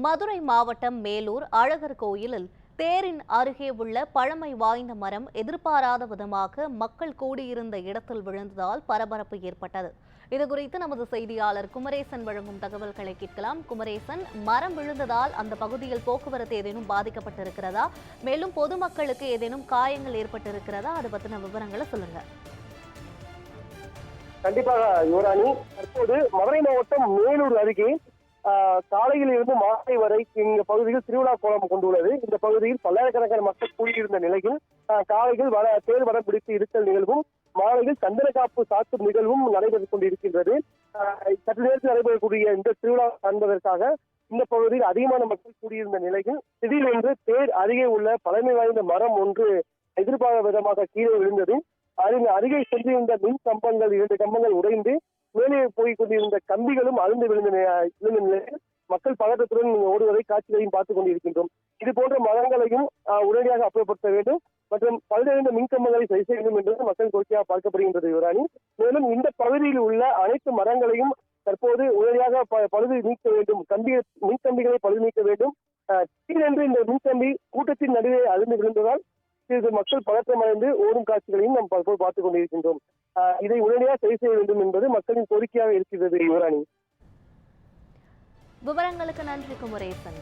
மதுரை மாவட்டம் மேலூர் அழகர் கோயிலில் தேரின் அருகே உள்ள பழமை வாய்ந்த மரம் எதிர்பாராத விதமாக மக்கள் கூடியிருந்த இடத்தில் விழுந்ததால் பரபரப்பு ஏற்பட்டது. இதுகுறித்து நமது செய்தியாளர் குமரேசன் வழங்கும் தகவல்களை கேட்கலாம். குமரேசன், மரம் விழுந்ததால் அந்த பகுதியில் போக்குவரத்து ஏதேனும் பாதிக்கப்பட்டிருக்கிறதா? மேலும் பொதுமக்களுக்கு ஏதேனும் காயங்கள் ஏற்பட்டிருக்கிறதா? அது பற்றின விவரங்களை சொல்லுங்க. கண்டிப்பாக யுவராணி, தற்போது மதுரை மாவட்டம் மேலூர் அருகே காலையில் இருந்து மாலை வரை இந்த பகுதியில் திருவிழா கோலம் கொண்டுள்ளது. இந்த பகுதியில் பல்லாயிரக்கணக்கான மக்கள் கூடியிருந்த நிலையில் காலையில் தேர் வடம் பிடித்து இருத்தல் நிகழ்வும், மாலையில் சந்தன காப்பு சாத்தும் நிகழ்வும் நடைபெற்றுக் கொண்டிருக்கின்றது. சற்று நேரத்தில் நடைபெறக்கூடிய இந்த திருவிழா காண்பதற்காக இந்த பகுதியில் அதிகமான மக்கள் கூடியிருந்த நிலையில் திடீரென்று தேர் அருகே உள்ள பழமை வாய்ந்த மரம் ஒன்று எதிர்பாராத விதமாக கீழே விழுந்தது. அதன் அருகே சென்றிருந்த மின் கம்பங்கள் 2 கம்பங்கள் உடைந்து மேலே போய் கொண்டிருந்த கம்பிகளும் அழுந்து விழுந்த நிலையில் மக்கள் பதற்றத்துடன் ஓடுவதை காட்சிகளையும் பார்த்துக் கொண்டிருக்கின்றோம். இது போன்ற மரங்களையும் உடனடியாக அப்புறப்படுத்த வேண்டும் மற்றும் பழுதடைந்த மின்கம்பங்களை சரி செய்ய வேண்டும் என்பது மக்கள் கோரிக்கையாக பார்க்கப்படுகின்றது யுவராணி. மேலும் இந்த பகுதியில் உள்ள அனைத்து மரங்களையும் தற்போது உடனடியாக பழுது நீக்க வேண்டும், மின்கம்பிகளை பழுது நீக்க வேண்டும். திடீரென்று இந்த மின்கம்பி கூட்டத்தின் நடுவே அழுந்து விழுந்ததால் சிறிது மக்கள் பதற்றமடைந்து ஓடும் காட்சிகளையும் நாம் பார்த்துக் கொண்டிருக்கின்றோம். இதை உடனடியாக சரி செய்ய வேண்டும் என்பது மக்களின் கோரிக்கையாக இருக்கிறது யுவராணி. விவரங்களுக்கு நன்றி குமரேசன்.